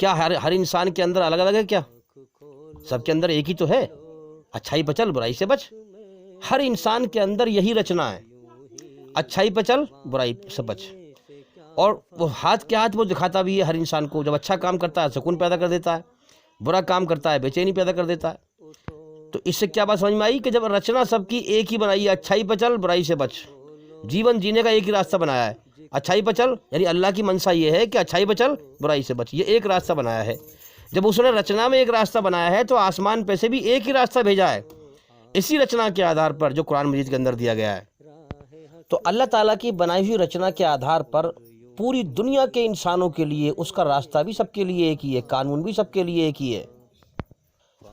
کیا ہر انسان کے اندر الگ الگ ہے کیا؟ سب کے اندر ایک ہی تو ہے، اچھائی پہ چل برائی سے بچ۔ ہر انسان کے اندر یہی رچنا ہے، اچھائی پہ چل برائی سے بچ۔ اور وہ ہاتھ کے ہاتھ وہ دکھاتا بھی ہے ہر انسان کو، جب اچھا کام کرتا ہے سکون پیدا کر دیتا ہے، برا کام کرتا ہے بے چینی پیدا کر دیتا ہے۔ تو اس سے کیا بات سمجھ میں آئی کہ جب رچنا سب کی ایک ہی بنائی ہے، اچھائی پہ چل برائی سے بچ، جیون جینے کا ایک ہی راستہ بنایا ہے، اچھائی پہ چل، یعنی اللہ کی منشا یہ ہے کہ اچھائی پہ چل برائی سے بچ، یہ ایک راستہ بنایا ہے۔ جب اس نے رچنا میں ایک راستہ بنایا ہے تو آسمان پہ سے بھی ایک ہی راستہ بھیجا ہے، اسی رچنا کے آدھار پر جو قرآن مجید کے اندر دیا گیا ہے۔ تو اللہ تعالیٰ کی بنائی ہوئی رچنا کے آدھار پر پوری دنیا کے انسانوں کے لیے اس کا راستہ بھی سب کے لیے ایک ہی ہے، قانون بھی سب کے لیے ایک ہی ہے۔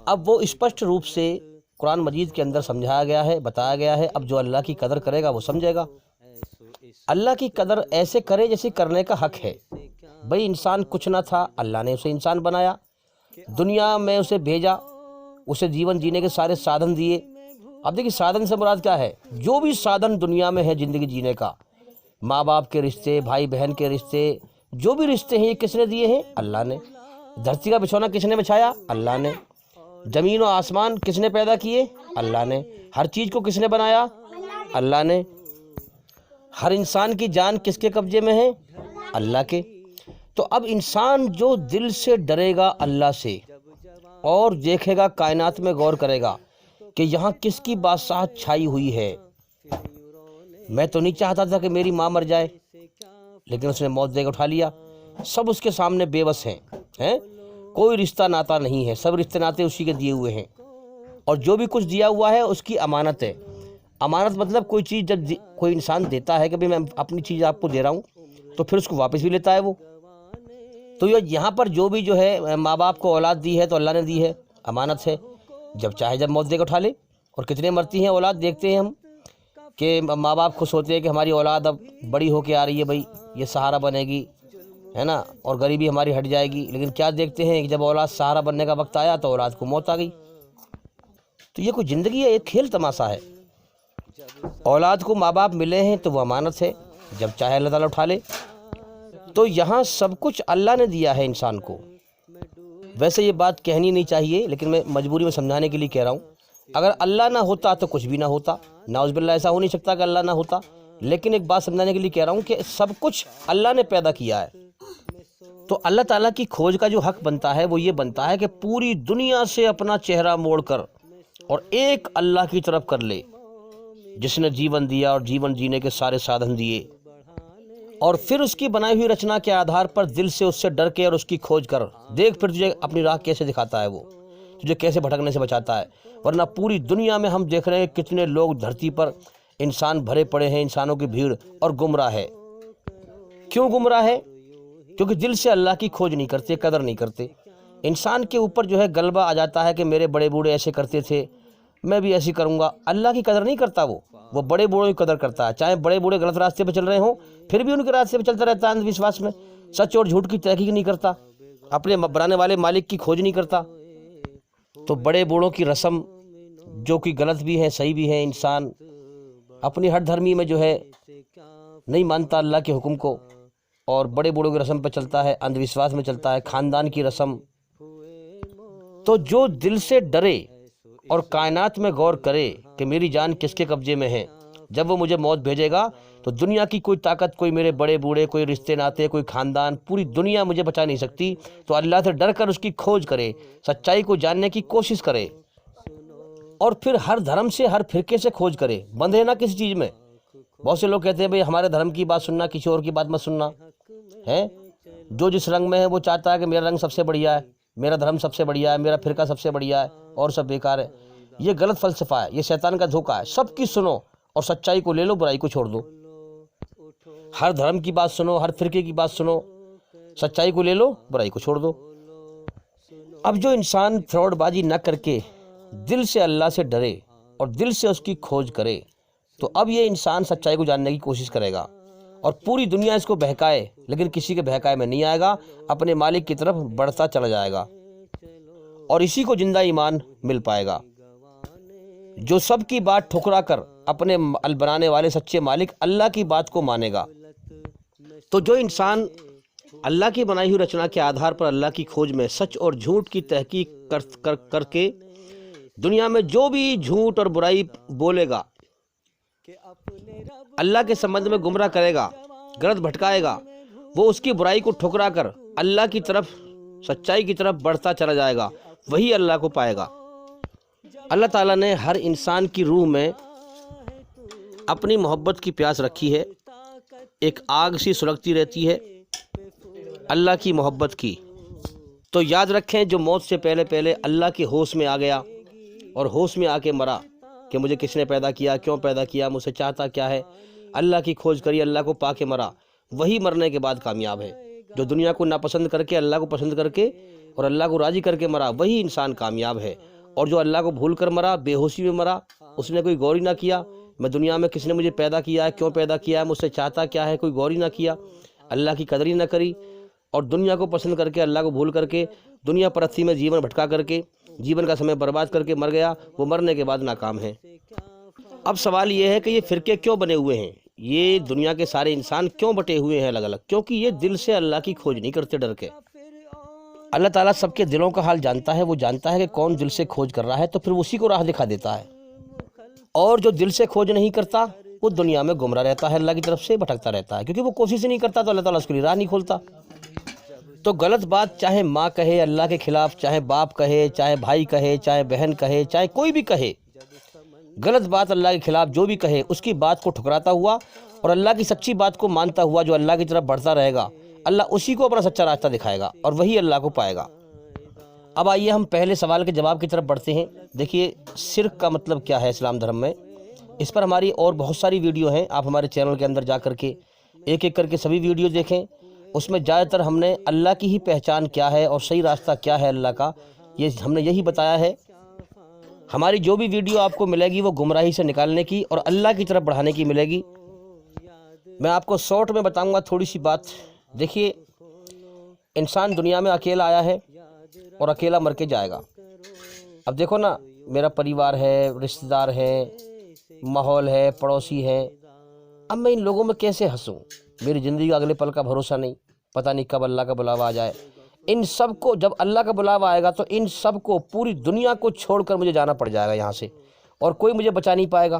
اب وہ اسپشٹ روپ سے قرآن مجید کے اندر سمجھایا گیا ہے، بتایا گیا ہے۔ اب جو اللہ کی قدر کرے گا وہ سمجھے گا۔ اللہ کی قدر ایسے کرے جیسے کرنے کا حق ہے۔ بھئی انسان کچھ نہ تھا، اللہ نے اسے انسان بنایا، دنیا میں اسے بھیجا، اسے جیون جینے کے سارے سادھن دیے۔ اب دیکھیے سادھن سے مراد کیا ہے؟ جو بھی سادھن دنیا میں ہے زندگی جینے کا، ماں باپ کے رشتے، بھائی بہن کے رشتے، جو بھی رشتے ہیں یہ کس نے دیے ہیں؟ اللہ نے۔ دھرتی کا بچھونا کس نے بچھایا؟ اللہ نے۔ زمین و آسمان کس نے پیدا کیے؟ اللہ نے۔ ہر چیز کو کس نے بنایا؟ اللہ نے۔ ہر انسان کی جان کس کے قبضے میں ہے؟ اللہ کے۔ تو اب انسان جو دل سے ڈرے گا اللہ سے اور دیکھے گا، کائنات میں غور کرے گا کہ یہاں کس کی بادشاہت چھائی ہوئی ہے۔ میں تو نہیں چاہتا تھا کہ میری ماں مر جائے، لیکن اس نے موت دے کے اٹھا لیا۔ سب اس کے سامنے بے بس ہیں، کوئی رشتہ ناتا نہیں ہے، سب رشتے ناتے اسی کے دیے ہوئے ہیں۔ اور جو بھی کچھ دیا ہوا ہے اس کی امانت ہے۔ امانت مطلب کوئی چیز جب کوئی انسان دیتا ہے کہ میں اپنی چیز آپ کو دے رہا ہوں تو پھر اس کو واپس بھی لیتا ہے وہ۔ تو یہاں پر جو بھی جو ہے ماں باپ کو اولاد دی ہے تو اللہ نے دی ہے، امانت ہے، جب چاہے جب موت دے کے اٹھا لے۔ اور کتنے مرتی ہیں اولاد، دیکھتے ہیں ہم کہ ماں باپ خوش ہوتے ہیں کہ ہماری اولاد اب بڑی ہو کے آ رہی ہے، بھائی یہ سہارا بنے گی، ہے نا، اور غریبی ہماری ہٹ جائے گی۔ لیکن کیا دیکھتے ہیں کہ جب اولاد سہارا بننے کا وقت آیا تو اولاد کو موت آ گئی۔ تو یہ کوئی زندگی ہے؟ ایک کھیل تماشا ہے۔ اولاد کو ماں باپ ملے ہیں تو وہ امانت ہے، جب چاہے اللہ تعالیٰ اٹھا لے۔ تو یہاں سب کچھ اللہ نے دیا ہے انسان کو۔ ویسے یہ بات کہنی نہیں چاہیے لیکن میں مجبوری میں سمجھانے کے لیے کہہ رہا ہوں۔ اگر اللہ نہ ہوتا تو کچھ بھی نہ ہوتا، نعوذ باللہ ایسا ہو نہیں سکتا کہ اللہ نہ ہوتا، لیکن ایک بات سمجھانے کے لیے کہہ رہا ہوں کہ سب کچھ اللہ نے پیدا کیا ہے۔ تو اللہ تعالیٰ کی کھوج کا جو حق بنتا ہے وہ یہ بنتا ہے کہ پوری دنیا سے اپنا چہرہ موڑ کر اور ایک اللہ کی طرف کر لے جس نے جیون دیا اور جیون جینے کے سارے سادھن دیے، اور پھر اس کی بنائی ہوئی رچنا کے آدھار پر دل سے اس سے ڈر کے اور اس کی کھوج کر دیکھ، پھر تجھے اپنی راہ کیسے دکھاتا ہے، وہ تجھے کیسے بھٹکنے سے بچاتا ہے۔ ورنہ پوری دنیا میں ہم دیکھ رہے ہیں کتنے لوگ دھرتی پر انسان بھرے پڑے ہیں، انسانوں کی بھیڑ، اور گمراہ ہے۔ کیوں گمراہ ہے؟ کیونکہ دل سے اللہ کی کھوج نہیں کرتے، قدر نہیں کرتے۔ انسان کے اوپر جو ہے غلبہ آ جاتا ہے کہ میرے بڑے بوڑھے ایسے کرتے تھے، میں بھی ایسے کروں گا۔ اللہ کی قدر نہیں کرتا، وہ بڑے بوڑھوں کی قدر کرتا ہے۔ چاہے بڑے بوڑھے غلط راستے پہ چل رہے ہوں پھر بھی ان کے راستے پہ چلتا رہتا ہے، اندھ وشواس میں، سچ اور جھوٹ کی تحقیق نہیں کرتا، اپنے بنانے والے مالک کی کھوج نہیں کرتا۔ تو بڑے بوڑھوں کی رسم جو کہ غلط بھی ہے صحیح بھی ہے، انسان اپنی ہر دھرمی میں جو ہے نہیں مانتا اللہ کے حکم کو اور بڑے بوڑھوں کی رسم پہ چلتا ہے، اندھ وشواس میں چلتا ہے، خاندان کی رسم۔ تو جو دل سے ڈرے اور کائنات میں غور کرے کہ میری جان کس کے قبضے میں ہے، جب وہ مجھے موت بھیجے گا تو دنیا کی کوئی طاقت، کوئی میرے بڑے بوڑھے، کوئی رشتے ناتے، کوئی خاندان، پوری دنیا مجھے بچا نہیں سکتی۔ تو اللہ سے ڈر کر اس کی کھوج کرے، سچائی کو جاننے کی کوشش کرے، اور پھر ہر دھرم سے، ہر فرقے سے کھوج کرے، بندھے نہ کسی چیز میں۔ بہت سے لوگ کہتے ہیں بھئی ہمارے دھرم کی بات سننا، کسی اور کی بات مت سننا ہے۔ جو جس رنگ میں ہے وہ چاہتا ہے کہ میرا رنگ سب سے بڑھیا ہے، میرا دھرم سب سے بڑھیا ہے، میرا فرقہ سب سے بڑھیا ہے، اور سب بیکار ہے۔ یہ غلط فلسفہ ہے، یہ شیطان کا دھوکہ ہے۔ سب کی سنو اور سچائی کو لے لو، برائی کو چھوڑ دو۔ ہر دھرم کی بات سنو، ہر فرقے کی بات سنو، سچائی کو لے لو، برائی کو چھوڑ دو۔ اب جو انسان فراڈ بازی نہ کر کے دل سے اللہ سے ڈرے اور دل سے اس کی کھوج کرے، تو اب یہ انسان سچائی کو جاننے کی کوشش کرے گا، اور پوری دنیا اس کو بہکائے لیکن کسی کے بہکائے میں نہیں آئے گا، اپنے مالک کی طرف بڑھتا چلا جائے گا، اور اسی کو زندہ ایمان مل پائے گا، جو سب کی بات ٹھکرا کر اپنے بنانے والے سچے مالک اللہ کی بات کو مانے گا۔ تو جو انسان اللہ کی بنائی ہوئی رچنا کے آدھار پر اللہ کی کھوج میں سچ اور جھوٹ کی تحقیق کر کے دنیا میں جو بھی جھوٹ اور برائی بولے گا، اللہ کے سمبندھ میں گمراہ کرے گا، غلط بھٹکائے گا، وہ اس کی برائی کو ٹھکرا کر اللہ کی طرف، سچائی کی طرف بڑھتا چلا جائے گا، وہی اللہ کو پائے گا۔ اللہ تعالیٰ نے ہر انسان کی روح میں اپنی محبت کی پیاس رکھی ہے، ایک آگ سی سلگتی رہتی ہے اللہ کی محبت کی۔ تو یاد رکھیں، جو موت سے پہلے پہلے اللہ کے ہوش میں آ گیا اور ہوش میں آ کے مرا کہ مجھے کس نے پیدا کیا، کیوں پیدا کیا، مجھ سے چاہتا کیا ہے، اللہ کی کھوج کری، اللہ کو پا کے مرا، وہی مرنے کے بعد کامیاب ہے۔ جو دنیا کو ناپسند کر کے اللہ کو پسند کر کے اور اللہ کو راضی کر کے مرا، وہی انسان کامیاب ہے۔ اور جو اللہ کو بھول کر مرا، بے ہوشی میں مرا، اس نے کوئی غور ہی نہ کیا میں دنیا میں کس نے مجھے پیدا کیا ہے، کیوں پیدا کیا ہے، مجھ سے چاہتا کیا ہے، کوئی غور ہی نہ کیا، اللہ کی قدر ہی نہ کری، اور دنیا کو پسند کر کے اللہ کو بھول کر کے دنیا پرستی میں جیون بھٹکا کر کے جیون کا سمے برباد کر کے مر گیا، وہ مرنے کے بعد ناکام ہے۔ اب سوال یہ ہے کہ یہ فرقے کیوں بنے ہوئے ہیں، یہ دنیا کے سارے انسان کیوں بٹے ہوئے ہیں الگ الگ؟ کیونکہ یہ دل سے اللہ کی کھوج نہیں کرتے ڈر کے۔ اللہ تعالیٰ سب کے دلوں کا حال جانتا ہے، وہ جانتا ہے کہ کون دل سے کھوج کر رہا ہے، تو پھر اسی کو راہ دکھا دیتا ہے۔ اور جو دل سے کھوج نہیں کرتا وہ دنیا میں گمراہ رہتا ہے، اللہ کی طرف سے بھٹکتا رہتا ہے، کیونکہ وہ کوشش نہیں کرتا تو اللہ تعالیٰ اس کے لیے راہ نہیں کھولتا۔ تو غلط بات چاہے ماں کہے اللہ کے خلاف، چاہے باپ کہے، چاہے بھائی کہے، چاہے بہن کہے، چاہے کوئی بھی کہے، غلط بات اللہ کے خلاف جو بھی کہے، اس کی بات کو ٹھکراتا ہوا اور اللہ کی سچی بات کو مانتا ہوا جو اللہ کی طرف بڑھتا رہے گا، اللہ اسی کو اپنا سچا راستہ دکھائے گا اور وہی اللہ کو پائے گا۔ اب آئیے ہم پہلے سوال کے جواب کی طرف بڑھتے ہیں۔ دیکھیے، شرک کا مطلب کیا ہے اسلام دھرم میں؟ اس پر ہماری اور بہت ساری ویڈیو ہیں، آپ ہمارے چینل کے اندر جا کر کے ایک ایک کر کے سبھی ویڈیو دیکھیں۔ اس میں زیادہ تر ہم نے اللہ کی ہی پہچان کیا ہے اور صحیح راستہ کیا ہے اللہ کا، یہ ہم نے یہی بتایا ہے۔ ہماری جو بھی ویڈیو آپ کو ملے گی وہ گمراہی سے نکالنے کی اور اللہ کی طرف بڑھانے کی ملے گی۔ میں آپ کو شارٹ میں بتاؤں گا تھوڑی سی بات۔ دیکھیے، انسان دنیا میں اکیلا آیا ہے اور اکیلا مر کے جائے گا۔ اب دیکھو نا، میرا پریوار ہے، رشتہ دار ہیں، ماحول ہے، پڑوسی ہیں، اب میں ان لوگوں میں کیسے ہنسوں؟ میری زندگی کا اگلے پل کا بھروسہ نہیں، پتہ نہیں کب اللہ کا بلاوا آ جائے۔ ان سب کو جب اللہ کا بلاوا آئے گا تو ان سب کو، پوری دنیا کو چھوڑ کر مجھے جانا پڑ جائے گا یہاں سے، اور کوئی مجھے بچا نہیں پائے گا۔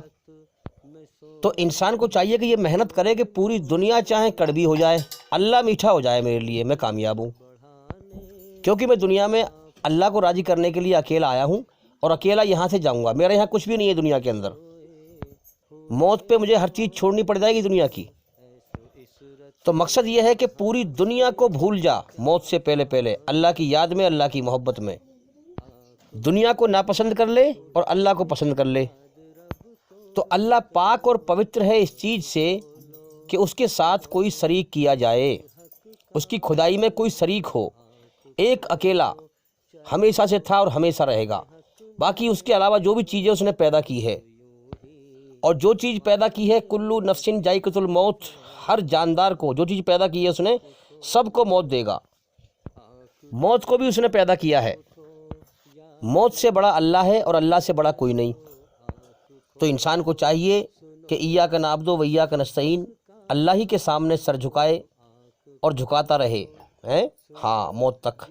تو انسان کو چاہیے کہ یہ محنت کرے کہ پوری دنیا چاہے کڑوی ہو جائے، اللہ میٹھا ہو جائے میرے لیے، میں کامیاب ہوں، کیونکہ میں دنیا میں اللہ کو راضی کرنے کے لیے اکیلا آیا ہوں اور اکیلا یہاں سے جاؤں گا۔ میرے یہاں کچھ بھی نہیں ہے دنیا کے اندر، موت پہ مجھے ہر چیز چھوڑنی پڑ جائے گی دنیا کی۔ تو مقصد یہ ہے کہ پوری دنیا کو بھول جا موت سے پہلے پہلے، اللہ کی یاد میں، اللہ کی محبت میں، دنیا کو ناپسند کر لے اور اللہ کو پسند کر لے۔ تو اللہ پاک اور پوتر ہے اس چیز سے کہ اس کے ساتھ کوئی شریک کیا جائے، اس کی خدائی میں کوئی شریک ہو۔ ایک اکیلا ہمیشہ سے تھا اور ہمیشہ رہے گا، باقی اس کے علاوہ جو بھی چیزیں اس نے پیدا کی ہے، اور جو چیز پیدا کی ہے، کلو نفسن ذائقۃ الموت، ہر جاندار کو جو چیز پیدا کی ہے اس نے، سب کو موت دے گا۔ موت کو بھی اس نے پیدا کیا ہے۔ موت سے بڑا اللہ ہے اور اللہ سے بڑا کوئی نہیں۔ تو انسان کو چاہیے کہ ایاک نعبد و ایاک نستعین، اللہ ہی کے سامنے سر جھکائے اور جھکاتا رہے، ہاں، موت تک،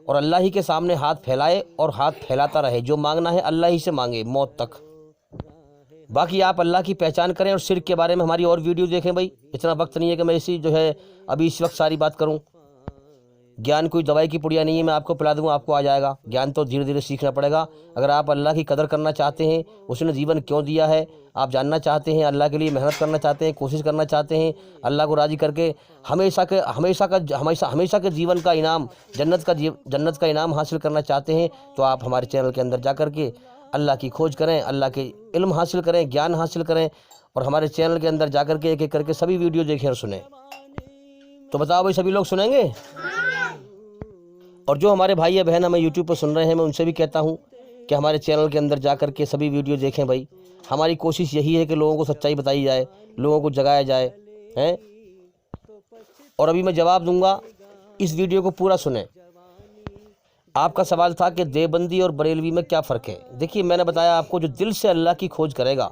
اور اللہ ہی کے سامنے ہاتھ پھیلائے اور ہاتھ پھیلاتا رہے، جو مانگنا ہے اللہ ہی سے مانگے موت تک۔ باقی آپ اللہ کی پہچان کریں، اور شرک کے بارے میں ہماری اور ویڈیو دیکھیں۔ بھائی اتنا وقت نہیں ہے کہ میں اسی ابھی اس وقت ساری بات کروں۔ گیان کوئی دوائی کی پڑیا نہیں ہے، میں آپ کو پلا دوں آپ کو آ جائے گا۔ گیان تو دھیرے دھیرے سیکھنا پڑے گا۔ اگر آپ اللہ کی قدر کرنا چاہتے ہیں، اس نے جیون کیوں دیا ہے، آپ جاننا چاہتے ہیں، اللہ کے لیے محنت کرنا چاہتے ہیں، کوشش کرنا چاہتے ہیں، اللہ کو راضی کر کے ہمیشہ کے جیون کا انعام، جنت کا انعام حاصل کرنا چاہتے ہیں، تو آپ ہمارے چینل کے اندر جا کر کے اللہ کی کھوج کریں، اللہ کے علم حاصل کریں، گیان حاصل کریں، اور ہمارے چینل کے اندر جا کر کے ایک ایک کر کے سبھی ویڈیو دیکھیں اور سنیں۔ تو بتاؤ بھائی، سبھی لوگ سنیں گے؟ اور جو ہمارے بھائی یا بہن ہمیں یوٹیوب پر سن رہے ہیں، میں ان سے بھی کہتا ہوں کہ ہمارے چینل کے اندر جا کر کے سبھی ویڈیو دیکھیں۔ بھائی ہماری کوشش یہی ہے کہ لوگوں کو سچائی بتائی جائے، لوگوں کو جگایا جائے، اور ابھی میں جواب دوں گا، اس ویڈیو کو پورا سنیں۔ آپ کا سوال تھا کہ دیوبندی اور بریلوی میں کیا فرق ہے؟ دیکھیے، میں نے بتایا آپ کو، جو دل سے اللہ کی کھوج کرے گا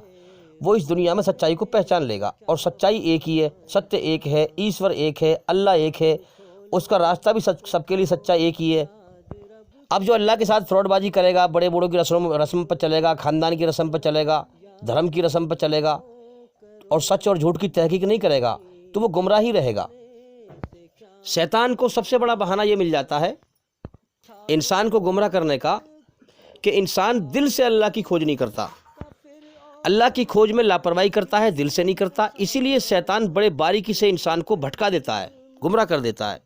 وہ اس دنیا میں سچائی کو پہچان لے گا، اور سچائی ایک ہی ہے، ستیہ ایک ہے، ایشور ایک ہے، اللہ ایک ہے، اس کا راستہ بھی سب کے لیے سچا ایک ہی ہے۔ اب جو اللہ کے ساتھ فراڈ بازی کرے گا، بڑے بوڑھوں کی رسم پر چلے گا، خاندان کی رسم پر چلے گا، دھرم کی رسم پر چلے گا اور سچ اور جھوٹ کی تحقیق نہیں کرے گا تو وہ گمراہ ہی رہے گا۔ شیطان کو سب سے بڑا بہانہ یہ مل جاتا ہے انسان کو گمراہ کرنے کا کہ انسان دل سے اللہ کی کھوج نہیں کرتا، اللہ کی کھوج میں لاپرواہی کرتا ہے، دل سے نہیں کرتا۔ اسی لیے شیطان بڑے باریکی سے انسان کو بھٹکا دیتا ہے، گمراہ کر دیتا ہے۔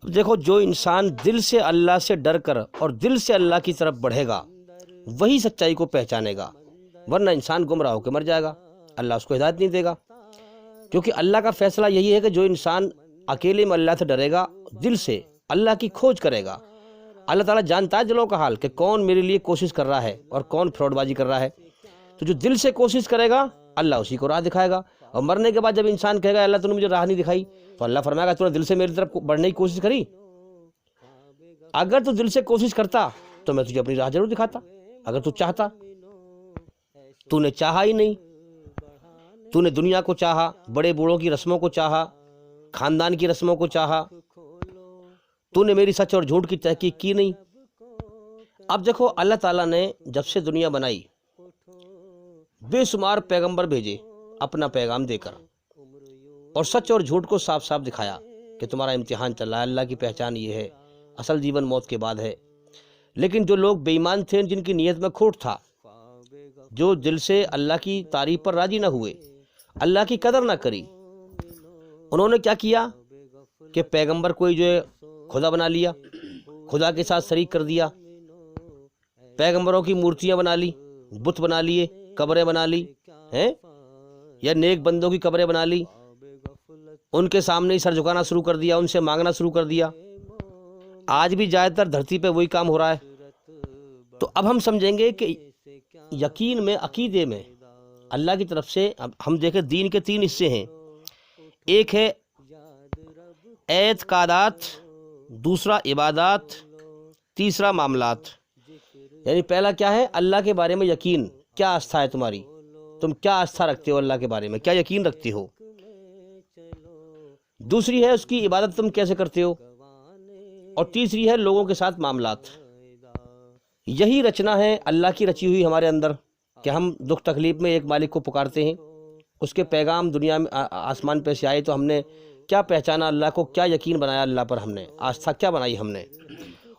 دیکھو، جو انسان دل سے اللہ سے ڈر کر اور دل سے اللہ کی طرف بڑھے گا وہی سچائی کو پہچانے گا، ورنہ انسان گمراہ ہو کے مر جائے گا، اللہ اس کو ہدایت نہیں دے گا۔ کیونکہ اللہ کا فیصلہ یہی ہے کہ جو انسان اکیلے میں اللہ سے ڈرے گا، دل سے اللہ کی کھوج کرے گا، اللہ تعالیٰ جانتا ہے دلوں کا حال کہ کون میرے لیے کوشش کر رہا ہے اور کون فراڈ بازی کر رہا ہے، تو جو دل سے کوشش کرے گا اللہ اسی کو راہ دکھائے گا۔ اور مرنے کے بعد جب انسان کہے گا اللہ تو نے مجھے راہ نہیں دکھائی، تو اللہ فرمائے گا تو نے دل سے میری طرف بڑھنے کی کوشش کری؟ اگر تو دل سے کوشش کرتا تو میں تجھے اپنی راہ ضرور دکھاتا، اگر تو چاہتا۔ تو نے چاہا ہی نہیں، تو نے دنیا کو چاہا، بڑے بوڑھوں کی رسموں کو چاہا، خاندان کی رسموں کو چاہا، تو نے میری سچ اور جھوٹ کی تحقیق کی نہیں۔ اب دیکھو، اللہ تعالیٰ نے جب سے دنیا بنائی بے شمار پیغمبر بھیجے اپنا پیغام دے کر، اور سچ اور جھوٹ کو صاف صاف دکھایا کہ تمہارا امتحان چل رہا ہے، اللہ کی پہچان یہ ہے، اصل جیون موت کے بعد ہے۔ لیکن جو لوگ بے ایمان تھے، جن کی نیت میں کھوٹ تھا، جو دل سے اللہ کی تعریف پر راضی نہ ہوئے، اللہ کی قدر نہ کری، انہوں نے کیا کیا کہ پیغمبر کوئی جو ہے خدا بنا لیا، خدا کے ساتھ شریک کر دیا، پیغمبروں کی مورتیاں بنا لی، بت بنا لیے، قبریں بنا لی ہیں، یا نیک بندوں کی قبریں بنا لی، ان کے سامنے ہی سر جھکانا شروع کر دیا، ان سے مانگنا شروع کر دیا۔ آج بھی زیادہ تر دھرتی پہ وہی کام ہو رہا ہے۔ تو اب ہم سمجھیں گے کہ یقین میں، عقیدے میں اللہ کی طرف سے، اب ہم دیکھیں دین کے 3 حصے ہیں، ایک ہے اعتقادات، دوسرا عبادات، تیسرا معاملات۔ یعنی پہلا کیا ہے؟ اللہ کے بارے میں یقین، کیا آستھا ہے تمہاری، تم کیا آستھا رکھتے ہو اللہ کے بارے میں، کیا یقین رکھتے ہو۔ دوسری ہے اس کی عبادت، تم کیسے کرتے ہو، اور تیسری ہے لوگوں کے ساتھ معاملات۔ یہی رچنا ہے اللہ کی رچی ہوئی ہمارے اندر کہ ہم دکھ تکلیف میں ایک مالک کو پکارتے ہیں، اس کے پیغام دنیا میں آسمان پہ سے آئے تو ہم نے کیا پہچانا اللہ کو، کیا یقین بنایا اللہ پر، ہم نے آستھا کیا بنائی ہم نے،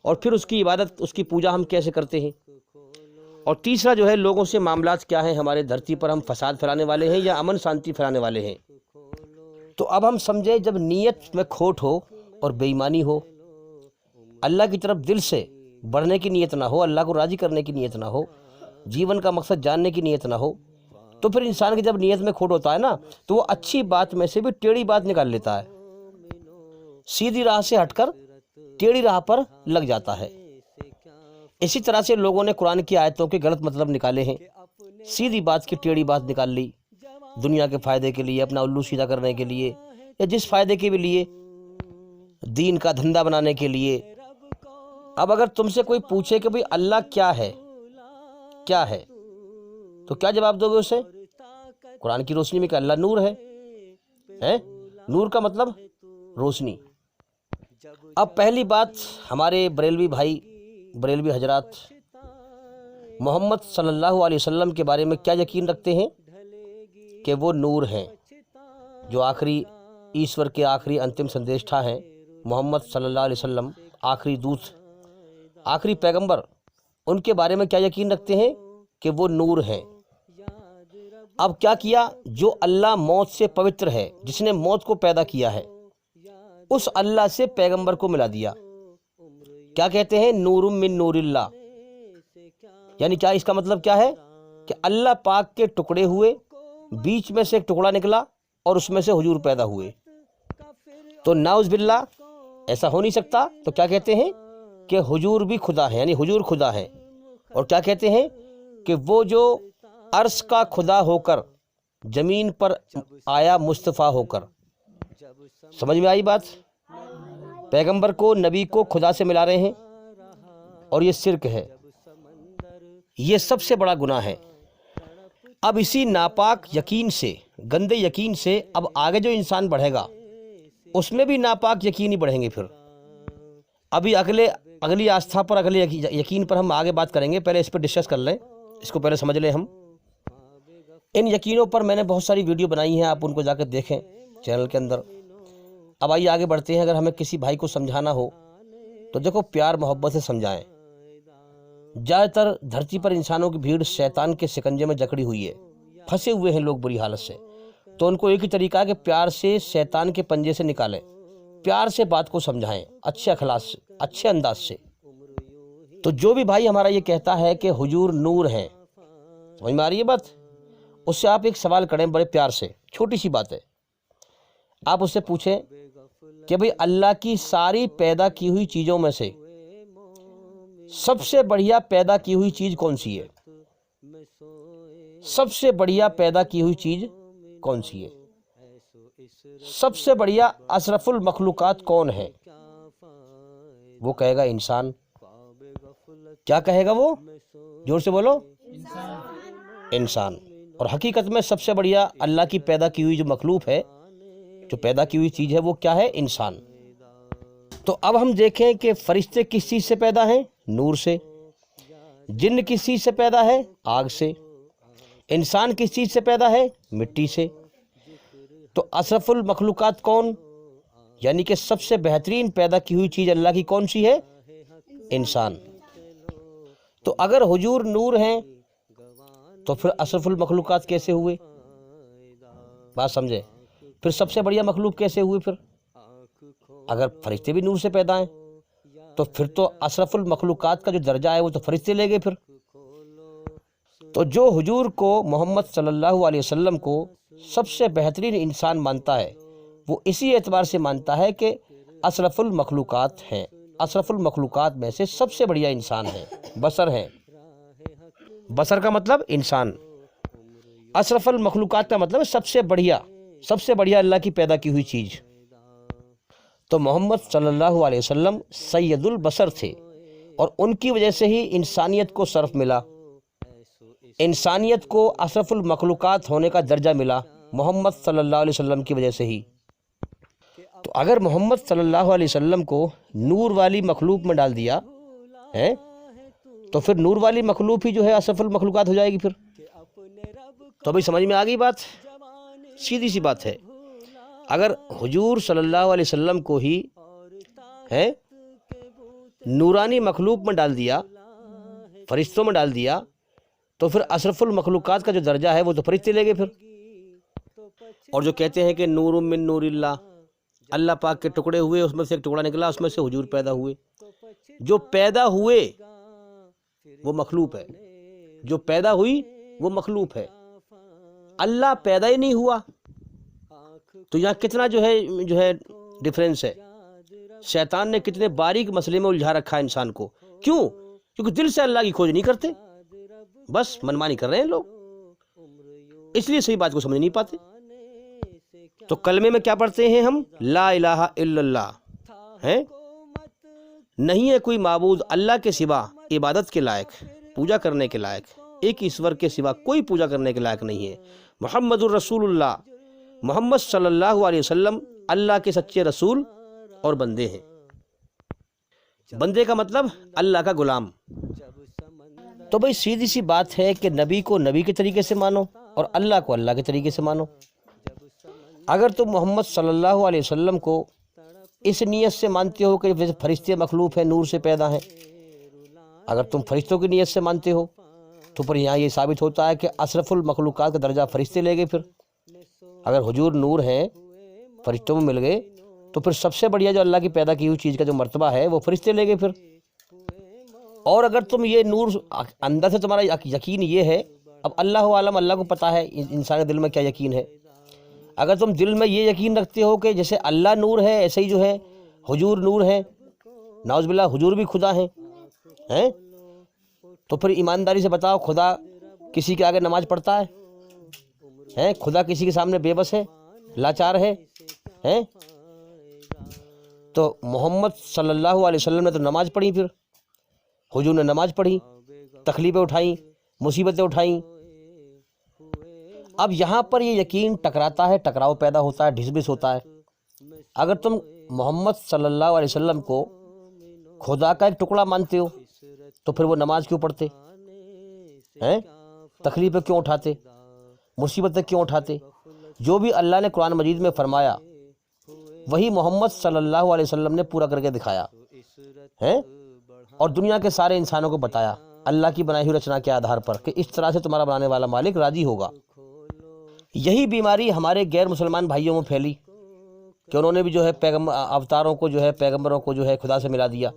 اور پھر اس کی عبادت، اس کی پوجا ہم کیسے کرتے ہیں۔ اور تیسرا جو ہے لوگوں سے معاملات کیا ہیں، ہمارے دھرتی پر ہم فساد پھیلانے والے ہیں یا امن شانتی پھیلانے والے ہیں۔ تو اب ہم سمجھے جب نیت میں کھوٹ ہو اور بے ایمانی ہو، اللہ کی طرف دل سے بڑھنے کی نیت نہ ہو، اللہ کو راضی کرنے کی نیت نہ ہو، جیون کا مقصد جاننے کی نیت نہ ہو، تو پھر انسان کی جب نیت میں کھوٹ ہوتا ہے نا تو وہ اچھی بات میں سے بھی ٹیڑھی بات نکال لیتا ہے، سیدھی راہ سے ہٹ کر ٹیڑھی راہ پر لگ جاتا ہے۔ اسی طرح سے لوگوں نے قرآن کی آیتوں کے غلط مطلب نکالے ہیں، سیدھی بات کی ٹیڑھی بات نکال لی، دنیا کے فائدے کے لیے، اپنا الو سیدھا کرنے کے لیے، یا جس فائدے کے بھی لیے، دین کا دھندا بنانے کے لیے۔ اب اگر تم سے کوئی پوچھے کہ بھئی اللہ کیا ہے، کیا ہے، تو کیا جواب دو گے اسے؟ قرآن کی روشنی میں کہ اللہ نور ہے، نور کا مطلب روشنی۔ اب پہلی بات، ہمارے بریلوی بھائی، بریلوی حضرات محمد صلی اللہ علیہ وسلم کے بارے میں کیا یقین رکھتے ہیں؟ کہ وہ نور ہیں، جو آخری ایشور کے آخری انتم سندیشٹھا ہیں، محمد صلی اللہ علیہ وسلم، آخری دوت، آخری پیغمبر، ان کے بارے میں کیا یقین رکھتے ہیں؟ کہ وہ نور ہیں۔ اب کیا کیا؟ جو اللہ موت سے پوتر ہے، جس نے موت کو پیدا کیا ہے، اس اللہ سے پیغمبر کو ملا دیا۔ کیا کہتے ہیں؟ نور من نور اللہ۔ یعنی کیا اس کا مطلب کیا ہے؟ کہ اللہ پاک کے ٹکڑے ہوئے، بیچ میں سے ایک ٹکڑا نکلا اور اس میں سے حضور پیدا ہوئے۔ تو نعوذ باللہ ایسا ہو نہیں سکتا، تو کیا کہتے ہیں؟ کہ حضور بھی خدا ہے، یعنی حضور خدا ہے۔ اور کیا کہتے ہیں؟ کہ وہ جو عرش کا خدا ہو کر زمین پر آیا مصطفیٰ ہو کر۔ سمجھ میں آئی بات؟ پیغمبر کو، نبی کو خدا سے ملا رہے ہیں، اور یہ شرک ہے، یہ سب سے بڑا گناہ ہے۔ اب اسی ناپاک یقین سے، گندے یقین سے اب آگے جو انسان بڑھے گا اس میں بھی ناپاک یقین ہی بڑھیں گے پھر. ابھی اگلی آستھا پر، اگلے یقین پر ہم آگے بات کریں گے، پہلے اس پر ڈسکس کر لیں، اس کو پہلے سمجھ لیں ہم. ان یقینوں پر میں نے بہت ساری ویڈیو بنائی ہیں، آپ ان کو جا کے دیکھیں چینل کے اندر. اب آئیے آگے بڑھتے ہیں. اگر ہمیں کسی بھائی کو سمجھانا ہو تو دیکھو پیار محبت سے سمجھائیں. زیادہ تر دھرتی پر انسانوں کی بھیڑ شیطان کے شکنجے میں جکڑی ہوئی ہے، پھنسے ہوئے ہیں لوگ بری حالت سے. تو ان کو ایک ہی طریقہ ہے کہ پیار سے شیطان کے پنجے سے نکالیں، پیار سے بات کو سمجھائیں، اچھے اخلاق سے، اچھے انداز سے. تو جو بھی بھائی ہمارا یہ کہتا ہے کہ حضور نور ہیں، سمجھ میں آ رہی ہے بات، اس سے آپ ایک سوال کریں بڑے پیار سے، چھوٹی سی بات ہے. آپ اس سے پوچھیں کہ بھئی اللہ کی ساری پیدا کی ہوئی چیزوں میں سے سب سے بڑھیا پیدا کی ہوئی چیز کون سی ہے؟ سب سے بڑھیا پیدا کی ہوئی چیز کون سی ہے؟ سب سے بڑھیا اشرف المخلوقات کون ہے؟ وہ کہے گا انسان. کیا کہے گا وہ؟ زور سے بولو. انسان. اور حقیقت میں سب سے بڑھیا اللہ کی پیدا کی ہوئی جو مخلوق ہے، جو پیدا کی ہوئی چیز ہے، وہ کیا ہے؟ انسان. تو اب ہم دیکھیں کہ فرشتے کس چیز سے پیدا ہیں؟ نور سے. جن کس چیز سے پیدا ہے؟ آگ سے. انسان کس چیز سے پیدا ہے؟ مٹی سے. تو اشرف المخلوقات کون؟ یعنی کہ سب سے بہترین پیدا کی ہوئی چیز اللہ کی کون سی ہے؟ انسان. تو اگر حضور نور ہیں تو پھر اشرف المخلوقات کیسے ہوئے؟ بات سمجھے. پھر سب سے بڑھیا مخلوق کیسے ہوئے؟ پھر اگر فرشتے بھی نور سے پیدا ہیں تو پھر تو اشرف المخلوقات کا جو درجہ ہے وہ تو فرشتے لے گئے پھر. تو جو حضور کو، محمد صلی اللہ علیہ وسلم کو سب سے بہترین انسان مانتا ہے، وہ اسی اعتبار سے مانتا ہے کہ اشرف المخلوقات ہیں. اشرف المخلوقات میں سے سب سے بڑھیا انسان ہے، بشر ہیں. بشر کا مطلب انسان. اشرف المخلوقات کا مطلب سب سے بڑھیا اللہ کی پیدا کی ہوئی چیز. تو محمد صلی اللہ علیہ وسلم سید البشر تھے، اور ان کی وجہ سے ہی انسانیت کو شرف ملا، انسانیت کو اشرف المخلوقات ہونے کا درجہ ملا محمد صلی اللہ علیہ وسلم کی وجہ سے ہی. تو اگر محمد صلی اللہ علیہ وسلم کو نور والی مخلوق میں ڈال دیا ہے تو پھر نور والی مخلوق ہی جو ہے اشرف المخلوقات ہو جائے گی پھر. تو ابھی سمجھ میں آ گئی بات؟ سیدھی سی بات ہے. اگر حضور صلی اللہ علیہ وسلم کو ہی ہے نورانی مخلوق میں ڈال دیا، فرشتوں میں ڈال دیا، تو پھر اشرف المخلوقات کا جو درجہ ہے وہ تو فرشتے لے گئے پھر. اور جو کہتے ہیں کہ نور من نور اللہ، اللہ پاک کے ٹکڑے ہوئے، اس میں سے ایک ٹکڑا نکلا، اس میں سے حضور پیدا ہوئے. جو پیدا ہوئے وہ مخلوق ہے، جو پیدا ہوئی وہ مخلوق ہے. اللہ پیدا ہی نہیں ہوا. تو یہاں کتنا جو ہے ڈیفرنس ہے. شیطان نے کتنے باریک مسئلے میں الجھا رکھا ہے انسان کو. کیوں؟ کیونکہ دل سے اللہ کی کھوج نہیں کرتے، بس منمانی کر رہے ہیں لوگ، اس لیے صحیح بات کو سمجھ نہیں پاتے. تو کلمے میں کیا پڑھتے ہیں ہم؟ لا الہ الا اللہ ہے، نہیں ہے کوئی معبود اللہ کے سوا عبادت کے لائق، پوجا کرنے کے لائق. ایک ایشور کے سوا کوئی پوجا کرنے کے لائق نہیں ہے. محمد الرسول اللہ، محمد صلی اللہ علیہ وسلم اللہ کے سچے رسول اور بندے ہیں. بندے کا مطلب اللہ کا غلام. تو بھئی سیدھی سی بات ہے کہ نبی کو نبی کے طریقے سے مانو اور اللہ کو اللہ کے طریقے سے مانو. اگر تم محمد صلی اللہ علیہ وسلم کو اس نیت سے مانتے ہو کہ جیسے فرشتے مخلوق ہیں، نور سے پیدا ہیں، اگر تم فرشتوں کی نیت سے مانتے ہو تو پھر یہاں یہ ثابت ہوتا ہے کہ اشرف المخلوقات کا درجہ فرشتے لے گئے. پھر اگر حضور نور ہیں، فرشتوں میں مل گئے، تو پھر سب سے بڑھیا جو اللہ کی پیدا کی ہوئی چیز کا جو مرتبہ ہے وہ فرشتے لے گئے پھر. اور اگر تم یہ نور اندر سے تمہارا یقین یہ ہے، اب اللہ عالم، اللہ کو پتہ ہے انسان کے دل میں کیا یقین ہے. اگر تم دل میں یہ یقین رکھتے ہو کہ جیسے اللہ نور ہے ایسے ہی جو ہے حضور نور ہے، نعوذ باللہ حضور بھی خدا ہیں، تو پھر ایمانداری سے بتاؤ خدا کسی کے آگے نماز پڑھتا ہے؟ خدا کسی کے سامنے بے بس ہے، لاچار ہے؟ تو محمد صلی اللہ علیہ وسلم نے تو نماز پڑھی، پھر حضور نے نماز پڑھی، تکلیفیں اٹھائیں، مصیبتیں اٹھائیں. اب یہاں پر یہ یقین ٹکراتا ہے، ٹکراؤ پیدا ہوتا ہے، ڈھس بس ہوتا ہے. اگر تم محمد صلی اللہ علیہ وسلم کو خدا کا ایک ٹکڑا مانتے ہو تو پھر وہ نماز کیوں پڑھتے ہیں؟ تکلیفیں کیوں اٹھاتے؟ مصیبتیں کیوں اٹھاتے؟ جو بھی اللہ نے قرآن مجید میں فرمایا وہی محمد صلی اللہ علیہ وسلم نے پورا کر کے دکھایا ہے اور دنیا کے سارے انسانوں کو بتایا اللہ کی بنائی ہوئی رچنا کے آدھار پر کہ اس طرح سے تمہارا بنانے والا مالک راضی ہوگا۔ یہی بیماری ہمارے غیر مسلمان بھائیوں میں پھیلی کہ انہوں نے بھی جو ہے اوتاروں کو جو ہے پیغمبروں کو جو ہے خدا سے ملا دیا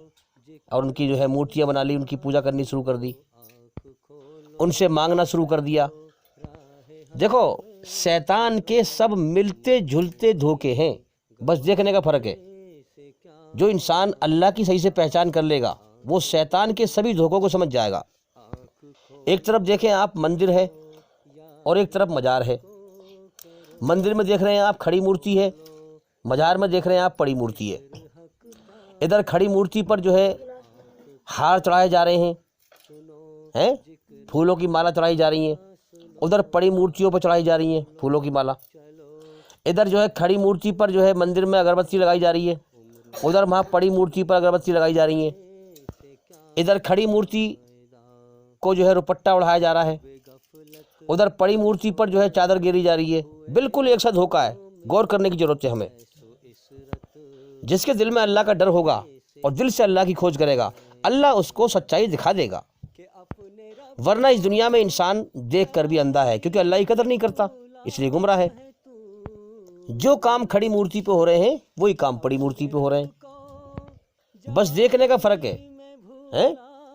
اور ان کی جو ہے مورتیاں بنا لی، ان کی پوجا کرنی شروع کر دی، ان سے مانگنا شروع کر دیا۔ دیکھو شیطان کے سب ملتے جھلتے دھوکے ہیں، بس دیکھنے کا فرق ہے۔ جو انسان اللہ کی صحیح سے پہچان کر لے گا وہ شیطان کے سبھی دھوکوں کو سمجھ جائے گا۔ ایک طرف دیکھیں آپ مندر ہے اور ایک طرف مزار ہے۔ مندر میں دیکھ رہے ہیں آپ کھڑی مورتی ہے، مزار میں دیکھ رہے ہیں آپ پڑی مورتی ہے۔ ادھر کھڑی مورتی پر جو ہے ہار چڑھائے جا رہے ہیں، پھولوں کی مالا چڑھائی جا رہی ہیں، ادھر پڑی مورتیوں پر چڑھائی جا رہی ہیں پھولوں کی مالا۔ ادھر جو ہے کھڑی مورتی پر جو ہے مندر میں اگربتی لگائی جا رہی ہے، ادھر وہاں پڑی مورتی پر اگربتی لگائی جا رہی ہیں۔ ادھر کھڑی مورتی کو جو ہے روپٹہ اڑایا جا رہا ہے، ادھر پڑی مورتی پر جو ہے چادر گیری جا رہی ہے۔ بالکل ایک سا دھوکہ ہے، غور کرنے کی ضرورت ہے ہمیں۔ جس کے دل میں اللہ کا ڈر ہوگا اور دل سے اللہ کی کھوج کرے گا اللہ اس کو سچائی دکھا دے گا، ورنہ اس دنیا میں انسان دیکھ کر بھی اندھا ہے کیونکہ اللہ کی قدر نہیں کرتا، اس لیے گمراہ ہے۔ جو کام کھڑی مورتی پہ ہو رہے ہیں وہی کام پڑی مورتی پہ ہو رہے ہیں، بس دیکھنے کا فرق ہے،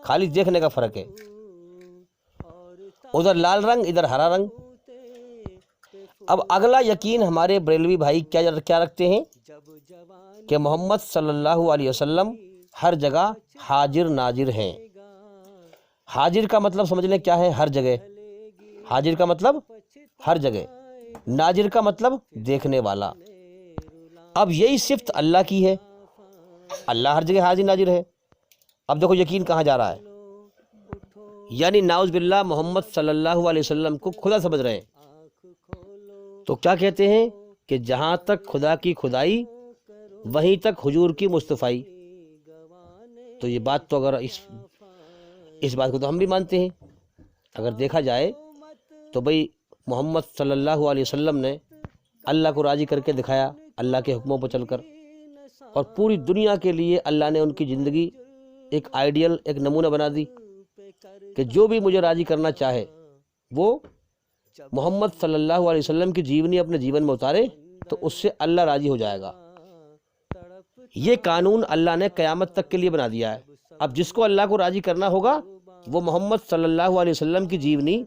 خالی دیکھنے کا فرق ہے۔ ادھر لال رنگ ادھر ہرا رنگ۔ اب اگلا یقین ہمارے بریلوی بھائی کیا رکھتے ہیں کہ محمد صلی اللہ علیہ وسلم ہر جگہ حاضر ناظر ہیں۔ حاضر کا مطلب سمجھ لیں کیا ہے؟ ہر جگہ۔ حاضر کا مطلب ہر جگہ، ناظر کا مطلب دیکھنے والا۔ اب یہی صفت اللہ کی ہے، اللہ ہر جگہ حاضر ناظر ہے۔ اب دیکھو یقین کہاں جا رہا ہے، یعنی نعوذ باللہ محمد صلی اللہ علیہ وسلم کو خدا سمجھ رہے ہیں تو کیا کہتے ہیں کہ جہاں تک خدا کی خدائی وہیں تک حضور کی مصطفائی۔ تو یہ بات تو اگر اس بات کو تو ہم بھی مانتے ہیں۔ اگر دیکھا جائے تو بھئی محمد صلی اللہ علیہ وسلم نے اللہ کو راضی کر کے دکھایا اللہ کے حکموں پر چل کر، اور پوری دنیا کے لیے اللہ نے ان کی زندگی ایک آئیڈیل، ایک نمونہ بنا دی کہ جو بھی مجھے راضی کرنا چاہے وہ محمد صلی اللہ علیہ وسلم کی جیونی اپنے جیون میں اتارے تو اس سے اللہ راضی ہو جائے گا۔ یہ قانون اللہ نے قیامت تک کے لیے بنا دیا ہے۔ اب جس کو اللہ کو راضی کرنا ہوگا وہ محمد صلی اللہ علیہ وسلم کی جیونی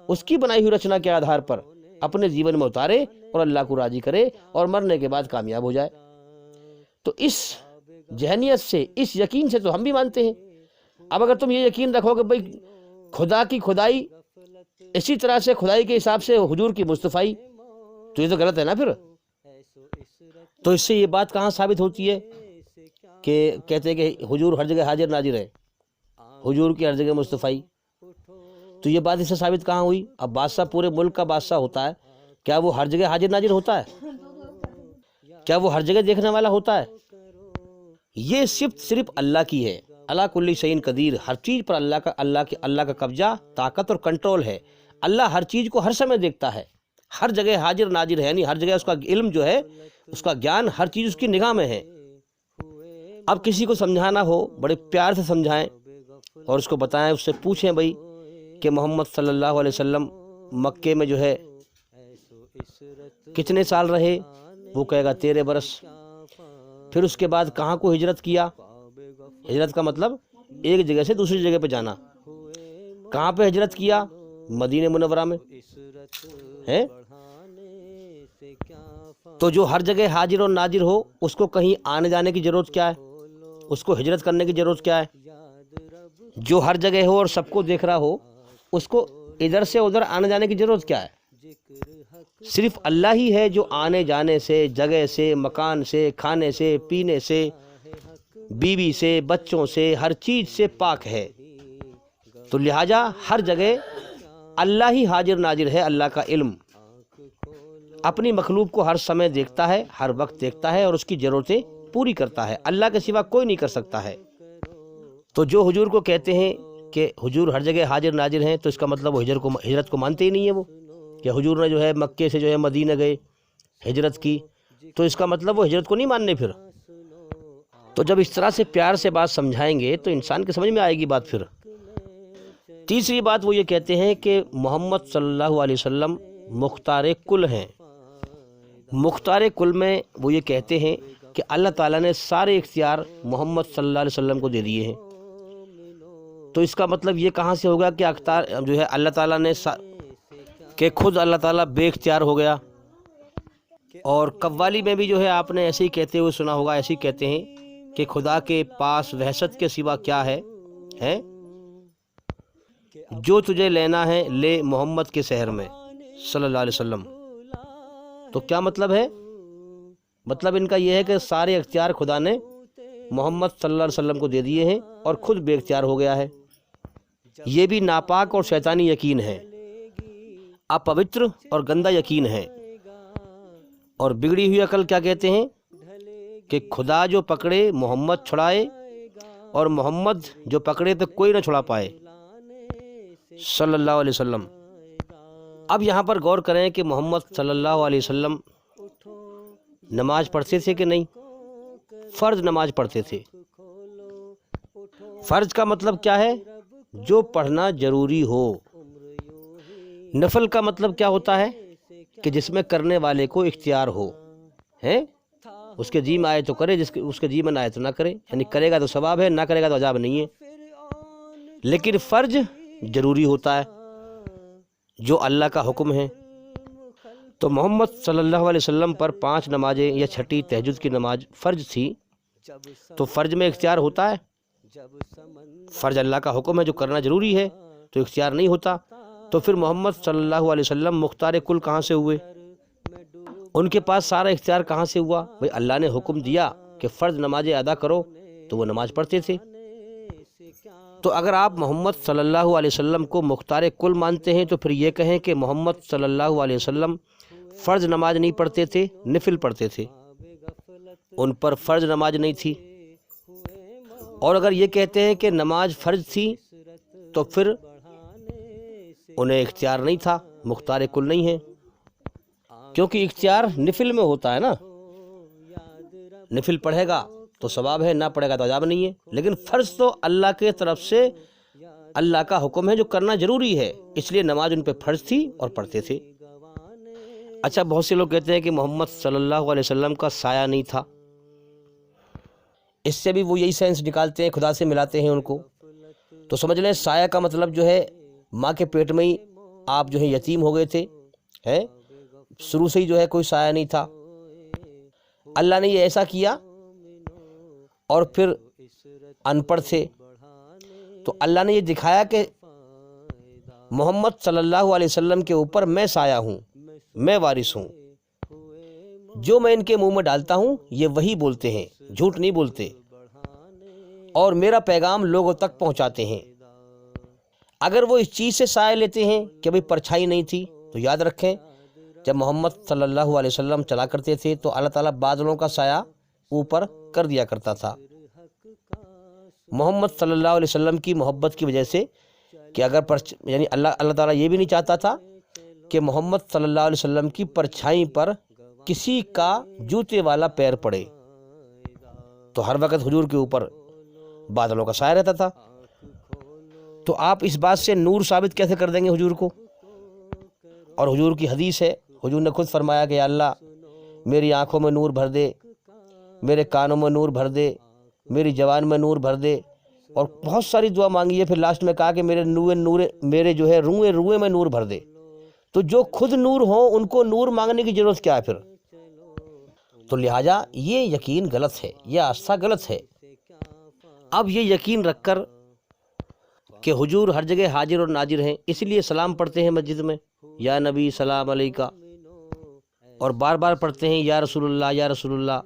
اس کی بنائی ہوئی رچنا کے آدھار پر اپنے جیون میں اتارے اور اللہ کو راضی کرے اور مرنے کے بعد کامیاب ہو جائے۔ تو اس ذہنیت سے، اس یقین سے تو ہم بھی مانتے ہیں۔ اب اگر تم یہ یقین رکھو کہ بھئی خدا کی خدائی اسی طرح سے خدائی کے حساب سے حضور کی مصطفائی، تو یہ تو غلط ہے نا پھر۔ تو اس سے یہ بات کہاں ثابت ہوتی ہے کہ کہتے ہیں کہ حضور ہر جگہ حاضر ناظر ہے، حضور کی ہر جگہ مصطفائی، تو یہ بات اس سے ثابت کہاں ہوئی؟ اب بادشاہ پورے ملک کا بادشاہ ہوتا ہے، کیا وہ ہر جگہ حاضر ناظر ہوتا ہے؟ کیا وہ ہر جگہ دیکھنے والا ہوتا ہے؟ یہ صرف اللہ کی ہے۔ اللہ کل شیء قدیر، ہر چیز پر اللہ کا قبضہ، طاقت اور کنٹرول ہے۔ اللہ ہر چیز کو ہر سمے دیکھتا ہے، ہر جگہ حاضر ناظر ہے، یعنی ہر جگہ اس کا علم جو ہے، اس کا گیان، ہر چیز اس کی نگاہ میں ہے۔ اب کسی کو سمجھانا ہو بڑے پیار سے سمجھائیں اور اس کو بتائیں، اس سے پوچھیں بھئی کہ محمد صلی اللہ علیہ وسلم مکے میں جو ہے کتنے سال رہے؟ وہ کہے گا 13 برس۔ پھر اس کے بعد کہاں کو ہجرت کیا؟ ہجرت کا مطلب ایک جگہ سے دوسری جگہ پہ جانا۔ کہاں پہ ہجرت کیا؟ مدینہ منورہ میں ہے۔ تو جو ہر جگہ حاضر اور ناظر ہو اس کو کہیں آنے جانے کی ضرورت کیا ہے؟ اس کو ہجرت کرنے کی ضرورت کیا ہے؟ جو ہر جگہ ہو اور سب کو دیکھ رہا ہو اس کو ادھر سے ادھر آنے جانے کی ضرورت کیا ہے؟ صرف اللہ ہی ہے جو آنے جانے سے، جگہ سے، مکان سے، کھانے سے، پینے سے، بیوی سے، بچوں سے، ہر چیز سے پاک ہے۔ تو لہٰذا ہر جگہ اللہ ہی حاضر ناظر ہے، اللہ کا علم۔ اپنی مخلوق کو ہر سمے دیکھتا ہے، ہر وقت دیکھتا ہے اور اس کی ضرورتیں پوری کرتا ہے، اللہ کے سوا کوئی نہیں کر سکتا ہے۔ تو جو حضور کو کہتے ہیں کہ حضور ہر جگہ حاضر ناظر ہیں، تو اس کا مطلب وہ ہجرت کو مانتے ہی نہیں ہے وہ، کہ حضور نے جو ہے مکے سے جو ہے مدینہ گئے، ہجرت کی، تو اس کا مطلب وہ ہجرت کو نہیں ماننے پھر۔ تو جب اس طرح سے پیار سے بات سمجھائیں گے تو انسان کے سمجھ میں آئے گی بات پھر۔ تیسری بات وہ یہ کہتے ہیں کہ محمد صلی اللہ علیہ وسلم مختار کل ہیں۔ مختار کل میں وہ یہ کہتے ہیں کہ اللہ تعالیٰ نے سارے اختیار محمد صلی اللہ علیہ وسلم کو دے دیے ہیں۔ تو اس کا مطلب یہ کہاں سے ہوگا کہ اختیار جو ہے اللہ تعالیٰ نے کہ خود اللہ تعالیٰ بے اختیار ہو گیا؟ اور قوالی میں بھی جو ہے آپ نے ایسے ہی کہتے ہوئے سنا ہوگا، ایسے ہی کہتے ہیں کہ خدا کے پاس وحشت کے سوا کیا ہے، جو تجھے لینا ہے لے محمد کے شہر میں صلی اللہ علیہ وسلم۔ تو کیا مطلب ہے؟ مطلب ان کا یہ ہے کہ سارے اختیار خدا نے محمد صلی اللہ علیہ وسلم کو دے دیے ہیں اور خود بے اختیار ہو گیا ہے۔ یہ بھی ناپاک اور شیطانی یقین ہے، اپوتر اور گندا یقین ہے۔ اور بگڑی ہوئی عقل کیا کہتے ہیں کہ خدا جو پکڑے محمد چھڑائے، اور محمد جو پکڑے تو کوئی نہ چھڑا پائے صلی اللہ علیہ وسلم۔ اب یہاں پر غور کریں کہ محمد صلی اللہ علیہ وسلم نماز پڑھتے تھے کہ نہیں؟ فرض نماز پڑھتے تھے۔ فرض کا مطلب کیا ہے؟ جو پڑھنا ضروری ہو۔ نفل کا مطلب کیا ہوتا ہے؟ کہ جس میں کرنے والے کو اختیار ہو، اس کے جی میں آئے تو کرے، اس کے جی میں نہ آئے تو نہ کرے، یعنی کرے گا تو ثواب ہے، نہ کرے گا تو عذاب نہیں ہے۔ لیکن فرض ضروری ہوتا ہے جو اللہ کا حکم ہے۔ تو محمد صلی اللہ علیہ وسلم پر 5 نمازیں یا 6ٹھی تہجد کی نماز فرض تھی، تو فرض میں اختیار ہوتا ہے؟ فرض اللہ کا حکم ہے جو کرنا ضروری ہے، تو اختیار نہیں ہوتا۔ تو پھر محمد صلی اللہ علیہ وسلم مختار کل کہاں سے ہوئے؟ ان کے پاس سارا اختیار کہاں سے ہوا؟ بھئی اللہ نے حکم دیا کہ فرض نمازیں ادا کرو، تو وہ نماز پڑھتے تھے۔ تو اگر آپ محمد صلی اللہ علیہ وسلم کو مختار کل مانتے ہیں تو پھر یہ کہیں کہ محمد صلی اللہ علیہ وسلم فرض نماز نہیں پڑھتے تھے، نفل پڑھتے تھے، ان پر فرض نماز نہیں تھی۔ اور اگر یہ کہتے ہیں کہ نماز فرض تھی تو پھر انہیں اختیار نہیں تھا، مختار کل نہیں ہے، کیونکہ اختیار نفل میں ہوتا ہے نا۔ نفل پڑھے گا تو ثواب ہے، نہ پڑھے گا تو عذاب نہیں ہے۔ لیکن فرض تو اللہ کے طرف سے اللہ کا حکم ہے جو کرنا ضروری ہے، اس لیے نماز ان پہ فرض تھی اور پڑھتے تھے۔ اچھا، بہت سے لوگ کہتے ہیں کہ محمد صلی اللہ علیہ وسلم کا سایہ نہیں تھا، اس سے بھی وہ یہی سینس نکالتے ہیں، خدا سے ملاتے ہیں ان کو۔ تو سمجھ لیں سایہ کا مطلب جو ہے ماں کے پیٹ میں ہی آپ جو ہے یتیم ہو گئے تھے، شروع سے ہی جو ہے کوئی سایہ نہیں تھا۔ اللہ نے یہ ایسا کیا اور پھر ان پڑھ تھے، تو اللہ نے یہ دکھایا کہ محمد صلی اللہ علیہ وسلم کے اوپر میں سایہ ہوں، میں وارث ہوں، جو میں ان کے منہ میں ڈالتا ہوں یہ وہی بولتے ہیں، جھوٹ نہیں بولتے، اور میرا پیغام لوگوں تک پہنچاتے ہیں۔ اگر وہ اس چیز سے سایہ لیتے ہیں کہ بھئی پرچھائی نہیں تھی، تو یاد رکھیں جب محمد صلی اللہ علیہ وسلم چلا کرتے تھے تو اللہ تعالیٰ بادلوں کا سایہ اوپر کر دیا کرتا تھا، محمد صلی اللہ علیہ وسلم کی محبت کی وجہ سے، کہ اگر یعنی اللہ تعالیٰ یہ بھی نہیں چاہتا تھا کہ محمد صلی اللہ علیہ وسلم کی پرچھائی پر کسی کا جوتے والا پیر پڑے، تو ہر وقت حضور کے اوپر بادلوں کا سایہ رہتا تھا۔ تو آپ اس بات سے نور ثابت کیسے کر دیں گے حضور کو؟ اور حضور کی حدیث ہے، حضور نے خود فرمایا کہ یا اللہ میری آنکھوں میں نور بھر دے، میرے کانوں میں نور بھر دے، میری زبان میں نور بھر دے، اور بہت ساری دعا مانگی ہے۔ پھر لاسٹ میں کہا کہ میرے جو ہے روئے میں نور بھر دے۔ تو جو خود نور ہوں ان کو نور مانگنے کی ضرورت کیا ہے پھر؟ تو لہٰذا یہ یقین غلط ہے، یہ آستھا غلط ہے۔ اب یہ یقین رکھ کر کہ حضور ہر جگہ حاضر اور ناظر ہیں، اس لیے سلام پڑھتے ہیں مسجد میں، یا نبی سلام علیکہ، اور بار بار پڑھتے ہیں یا رسول اللہ یا رسول اللہ۔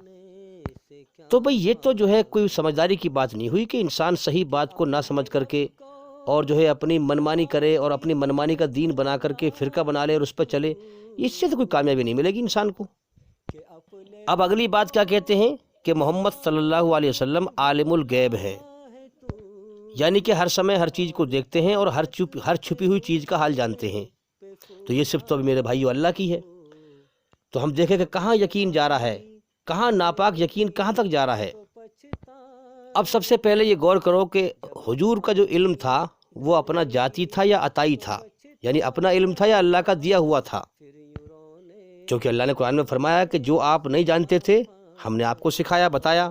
تو بھئی یہ تو جو ہے کوئی سمجھداری کی بات نہیں ہوئی کہ انسان صحیح بات کو نہ سمجھ کر کے اور جو ہے اپنی منمانی کرے اور اپنی منمانی کا دین بنا کر کے فرقہ بنا لے اور اس پر چلے، اس سے تو کوئی کامیابی نہیں ملے گی انسان کو۔ اب اگلی بات کیا کہتے ہیں کہ محمد صلی اللہ علیہ وسلم عالم الغیب ہے، یعنی کہ ہر سمے ہر چیز کو دیکھتے ہیں اور ہر چھپی ہوئی چیز کا حال جانتے ہیں۔ تو یہ صرف تو میرے بھائیو اللہ کی ہے۔ تو ہم دیکھیں کہ کہاں یقین جا رہا ہے، کہاں ناپاک یقین کہاں تک جا رہا ہے۔ اب سب سے پہلے یہ غور کرو کہ حضور کا جو علم تھا وہ اپنا ذاتی تھا یا عطائی تھا، یعنی اپنا علم تھا یا اللہ کا دیا ہوا تھا؟ کیونکہ اللہ نے قرآن میں فرمایا کہ جو آپ نہیں جانتے تھے ہم نے آپ کو سکھایا، بتایا۔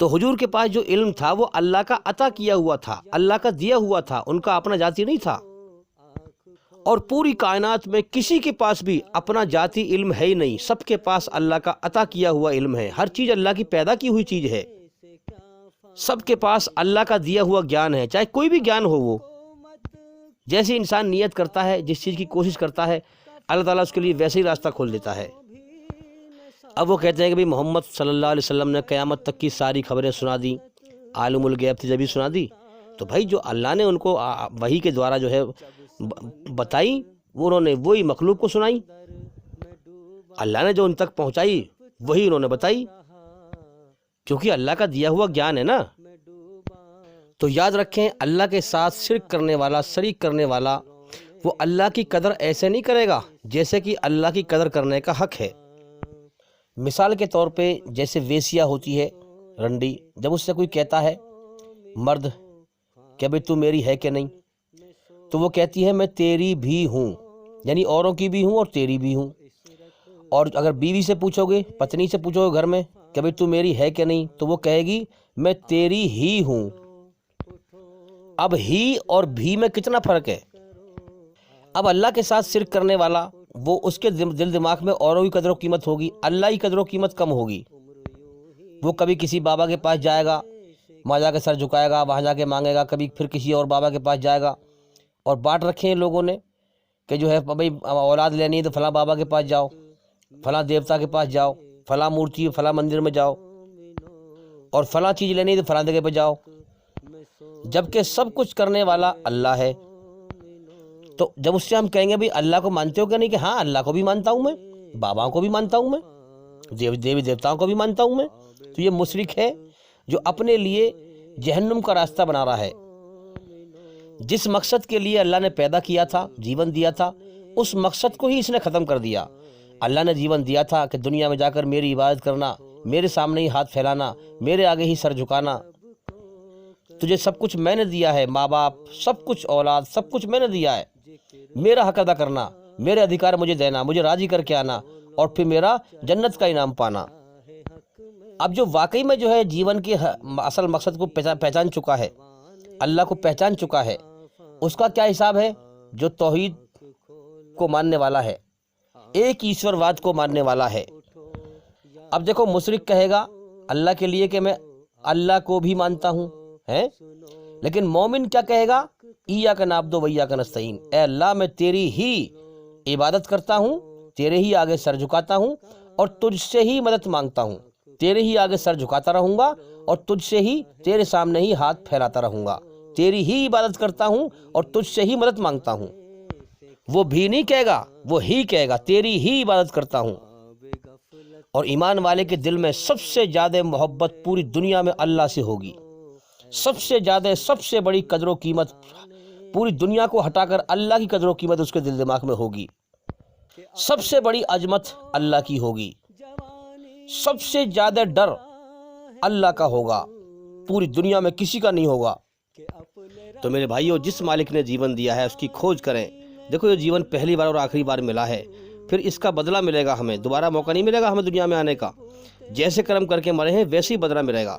تو حضور کے پاس جو علم تھا وہ اللہ کا عطا کیا ہوا تھا، اللہ کا دیا ہوا تھا، ان کا اپنا ذاتی نہیں تھا۔ اور پوری کائنات میں کسی کے پاس بھی اپنا ذاتی علم ہے ہی نہیں، سب کے پاس اللہ کا عطا کیا ہوا علم ہے۔ ہر چیز اللہ کی پیدا کی ہوئی چیز ہے، سب کے پاس اللہ کا دیا ہوا گیان ہے، چاہے کوئی بھی گیان ہو۔ وہ جیسے انسان نیت کرتا ہے، جس چیز کی کوشش کرتا ہے، اللہ تعالیٰ اس کے لیے ویسے ہی راستہ کھول دیتا ہے۔ اب وہ کہتے ہیں کہ محمد صلی اللہ علیہ وسلم نے قیامت تک کی ساری خبریں سنا دی، عالم الغیب تھے جبھی سنا دی۔ تو بھائی جو اللہ نے ان کو وحی کے دوارا جو ہے بتائی، وہ انہوں نے وہی مخلوق کو سنائی۔ اللہ نے جو ان تک پہنچائی وہی انہوں نے بتائی، کیونکہ اللہ کا دیا ہوا گیان ہے نا۔ تو یاد رکھیں، اللہ کے ساتھ شرک کرنے والا، شریک کرنے والا، وہ اللہ کی قدر ایسے نہیں کرے گا جیسے کہ اللہ کی قدر کرنے کا حق ہے۔ مثال کے طور پہ جیسے ویسیا ہوتی ہے، رنڈی، جب اس سے کوئی کہتا ہے مرد کہ بھئی تو میری ہے کہ نہیں، تو وہ کہتی ہے میں تیری بھی ہوں، یعنی اوروں کی بھی ہوں اور تیری بھی ہوں۔ اور اگر بیوی سے پوچھو گے، پتنی سے پوچھو گے گھر میں کہ بھئی تو میری ہے کہ نہیں، تو وہ کہے گی میں تیری ہی ہوں۔ اب ہی اور بھی میں کتنا فرق ہے۔ اب اللہ کے ساتھ شرک کرنے والا، وہ اس کے دل دماغ میں اوروں کی قدر و قیمت ہوگی، اللہ کی قدر و قیمت کم ہوگی۔ وہ کبھی کسی بابا کے پاس جائے گا، وہاں جا کے سر جھکائے گا، وہاں جا کے مانگے گا، کبھی پھر کسی اور بابا کے پاس جائے گا۔ اور بانٹ رکھے ہیں لوگوں نے کہ جو ہے بھائی اولاد لینی ہے تو فلاں بابا کے پاس جاؤ، فلاں دیوتا کے پاس جاؤ، فلاں مورتی فلاں مندر میں جاؤ، اور فلاں چیز لینی ہے تو فلاں جگہ پہ جاؤ، جبکہ سب کچھ کرنے والا اللہ ہے۔ تو جب اس سے ہم کہیں گے بھائی اللہ کو مانتے ہو کہ نہیں، کہ ہاں اللہ کو بھی مانتا ہوں میں، باباؤں کو بھی مانتا ہوں میں، دیوی دیوتاؤں کو بھی مانتا ہوں میں، تو یہ مشرک ہے جو اپنے لیے جہنم کا راستہ بنا رہا ہے۔ جس مقصد کے لیے اللہ نے پیدا کیا تھا، جیون دیا تھا، اس مقصد کو ہی اس نے ختم کر دیا۔ اللہ نے جیون دیا تھا کہ دنیا میں جا کر میری عبادت کرنا، میرے سامنے ہی ہاتھ پھیلانا، میرے آگے ہی سر جھکانا۔ تجھے سب کچھ میں نے دیا ہے، ماں باپ، سب کچھ، اولاد، سب کچھ میں نے دیا ہے، میرا حق ادا کرنا، میرے ادھیکار مجھے دینا، مجھے راضی کر کے آنا، اور پھر میرا جنت کا انعام پانا۔ اب جو واقعی میں جو ہے جیون کے اصل مقصد کو پہچان چکا ہے، اللہ کو پہچان چکا ہے، اس کا کیا حساب ہے؟ جو توحید کو ماننے والا ہے، ایک ایشور واد کو ماننے والا ہے۔ اب دیکھو مشرک کہے گا اللہ کے لیے کہ میں اللہ کو بھی مانتا ہوں، لیکن مومن کیا کہے گا؟ ایاک نعبد و ایاک نستعین، اے اللہ میں تیری ہی عبادت کرتا ہوں، تیرے ہی آگے سر جھکاتا ہوں، اور تجھ سے ہی مدد مانگتا ہوں، تیرے ہی آگے سر جھکاتا رہوں گا، اور تجھ سے ہی، تیرے سامنے ہی ہاتھ پھیلاتا رہوں گا، تیری ہی عبادت کرتا ہوں اور تجھ سے ہی مدد مانگتا ہوں۔ وہ بھی نہیں کہے گا، وہ ہی کہے گا تیری ہی عبادت کرتا ہوں۔ اور ایمان والے کے دل میں سب سے زیادہ محبت پوری دنیا میں اللہ سے ہوگی، سب سے زیادہ، سب سے بڑی قدر و قیمت پوری دنیا کو ہٹا کر اللہ کی قدر و قیمت اس کے دل دماغ میں ہوگی، سب سے بڑی عظمت اللہ کی ہوگی، سب سے زیادہ ڈر اللہ کا ہوگا، پوری دنیا میں کسی کا نہیں ہوگا۔ تو میرے بھائیو، جس مالک نے جیون دیا ہے اس کی کھوج کریں۔ دیکھو یہ جیون پہلی بار اور آخری بار ملا ہے، پھر اس کا بدلہ ملے گا، ہمیں دوبارہ موقع نہیں ملے گا ہمیں دنیا میں آنے کا۔ جیسے کرم کر کے مرے ہیں ویسے ہی بدلہ ملے گا۔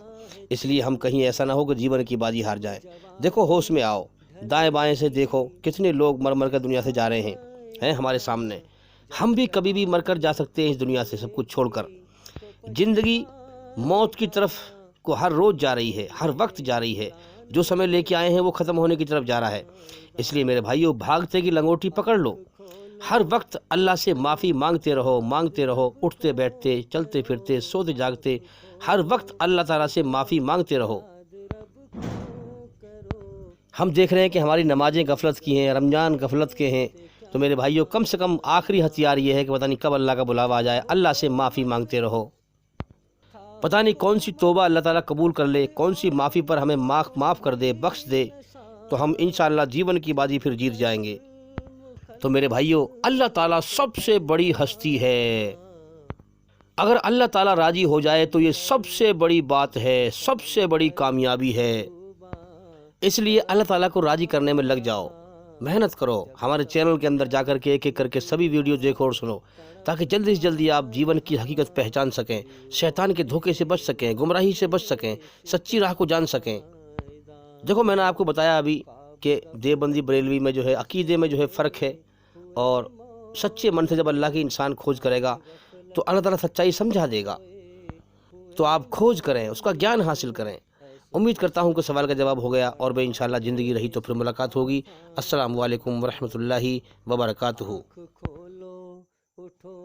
اس لیے ہم کہیں ایسا نہ ہو کہ جیون کی بازی ہار جائیں۔ دیکھو ہوش میں آؤ، دائیں بائیں سے دیکھو کتنے لوگ مر مر کر دنیا سے جا رہے ہیں ہمارے سامنے۔ ہم بھی کبھی بھی مر کر جا سکتے ہیں اس دنیا سے، سب کچھ چھوڑ کر۔ زندگی موت کی طرف کو ہر روز جا رہی ہے، ہر وقت جا رہی ہے، جو سمے لے کے آئے ہیں وہ ختم ہونے کی طرف جا رہا ہے۔ اس لیے میرے بھائیو، بھاگتے کی لنگوٹی پکڑ لو، ہر وقت اللہ سے معافی مانگتے رہو، مانگتے رہو، اٹھتے بیٹھتے، چلتے پھرتے، سوتے جاگتے، ہر وقت اللہ تعالیٰ سے معافی مانگتے رہو۔ ہم دیکھ رہے ہیں کہ ہماری نمازیں غفلت کی ہیں، رمضان غفلت کے ہیں، تو میرے بھائیوں کم سے کم آخری ہتھیار یہ ہے کہ پتہ نہیں کب اللہ کا بلاوا آ جائے، اللہ سے معافی مانگتے رہو، پتہ نہیں کون سی توبہ اللہ تعالیٰ قبول کر لے، کون سی معافی پر ہمیں معاف کر دے، بخش دے، تو ہم انشاءاللہ جیون کی بازی پھر جیت جائیں گے۔ تو میرے بھائیوں اللہ تعالیٰ سب سے بڑی ہستی ہے، اگر اللہ تعالیٰ راضی ہو جائے تو یہ سب سے بڑی بات ہے، سب سے بڑی کامیابی ہے۔ اس لیے اللہ تعالیٰ کو راضی کرنے میں لگ جاؤ، محنت کرو، ہمارے چینل کے اندر جا کر کے ایک ایک کر کے سبھی ویڈیو دیکھو اور سنو، تاکہ جلدی سے جلدی آپ جیون کی حقیقت پہچان سکیں، شیطان کے دھوکے سے بچ سکیں، گمراہی سے بچ سکیں، سچی راہ کو جان سکیں۔ دیکھو میں نے آپ کو بتایا ابھی کہ دیوبندی بریلوی میں جو ہے عقیدے میں جو ہے فرق ہے، اور سچے من سے جب اللہ کی انسان کھوج کرے گا تو اللہ تعالیٰ سچائی سمجھا دے گا۔ تو آپ کھوج کریں، اس کا گیان حاصل کریں۔ امید کرتا ہوں کہ سوال کا جواب ہو گیا، اور بے انشاءاللہ زندگی رہی تو پھر ملاقات ہوگی۔ السلام علیکم ورحمۃ اللہ وبرکاتہ۔ کھولو اٹھو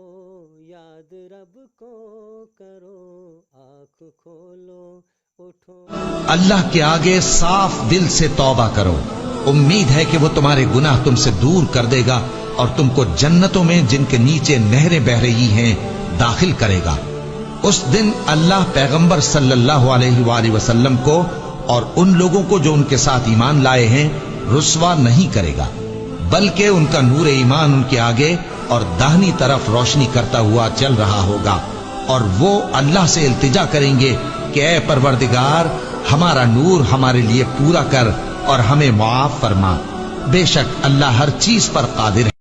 یاد رب کو کرو، آنکھ کھولو اٹھو۔ اللہ کے آگے صاف دل سے توبہ کرو، امید ہے کہ وہ تمہارے گناہ تم سے دور کر دے گا اور تم کو جنتوں میں جن کے نیچے نہریں بہ رہی ہیں داخل کرے گا۔ اس دن اللہ پیغمبر صلی اللہ علیہ وآلہ وسلم کو اور ان لوگوں کو جو ان کے ساتھ ایمان لائے ہیں رسوا نہیں کرے گا، بلکہ ان کا نور ایمان ان کے آگے اور داہنی طرف روشنی کرتا ہوا چل رہا ہوگا، اور وہ اللہ سے التجا کریں گے کہ اے پروردگار ہمارا نور ہمارے لیے پورا کر اور ہمیں معاف فرما، بے شک اللہ ہر چیز پر قادر ہے۔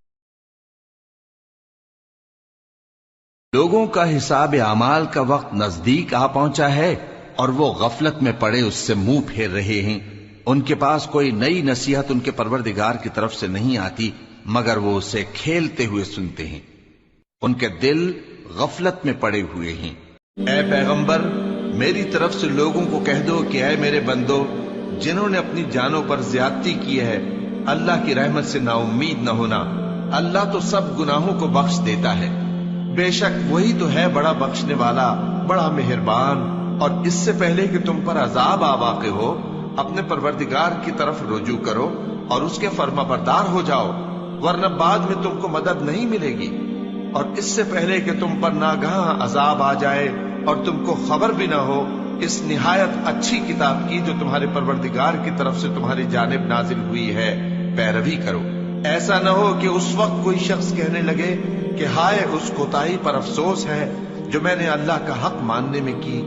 لوگوں کا حساب اعمال کا وقت نزدیک آ پہنچا ہے اور وہ غفلت میں پڑے اس سے منہ پھیر رہے ہیں۔ ان کے پاس کوئی نئی نصیحت ان کے پروردگار کی طرف سے نہیں آتی مگر وہ اسے کھیلتے ہوئے سنتے ہیں، ان کے دل غفلت میں پڑے ہوئے ہیں۔ اے پیغمبر میری طرف سے لوگوں کو کہہ دو کہ اے میرے بندو، جنہوں نے اپنی جانوں پر زیادتی کی ہے اللہ کی رحمت سے نا امید نہ ہونا، اللہ تو سب گناہوں کو بخش دیتا ہے، بے شک وہی تو ہے بڑا بخشنے والا، بڑا مہربان۔ اور اس سے پہلے کہ تم پر عذاب آ واقع ہو اپنے پروردگار کی طرف رجوع کرو اور اس کے فرما بردار ہو جاؤ، ورنہ بعد میں تم کو مدد نہیں ملے گی۔ اور اس سے پہلے کہ تم پر ناگہاں عذاب آ جائے اور تم کو خبر بھی نہ ہو اس نہایت اچھی کتاب کی جو تمہارے پروردگار کی طرف سے تمہاری جانب نازل ہوئی ہے پیروی کرو۔ ایسا نہ ہو کہ اس وقت کوئی شخص کہنے لگے کہ ہائے اس کوتاہی پر افسوس ہے جو میں نے اللہ کا حق ماننے میں کی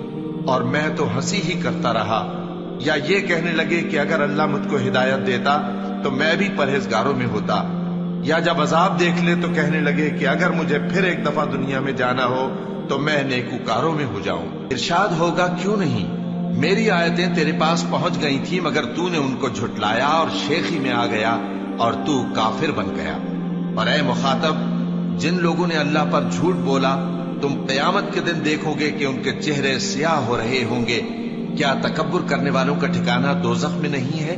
اور میں تو ہنسی ہی کرتا رہا، یا یہ کہنے لگے کہ اگر اللہ مجھ کو ہدایت دیتا تو میں بھی پرہیزگاروں میں ہوتا، یا جب عذاب دیکھ لے تو کہنے لگے کہ اگر مجھے پھر ایک دفعہ دنیا میں جانا ہو تو میں نیکوکاروں میں ہو جاؤں۔ ارشاد ہوگا کیوں نہیں، میری آیتیں تیرے پاس پہنچ گئی تھی مگر تو نے ان کو جھٹلایا اور شیخی میں آ گیا اور تو کافر بن گیا۔ اور اے مخاطب، جن لوگوں نے اللہ پر جھوٹ بولا تم قیامت کے دن دیکھو گے کہ ان کے چہرے سیاہ ہو رہے ہوں گے، کیا تکبر کرنے والوں کا ٹھکانہ دوزخ میں نہیں ہے؟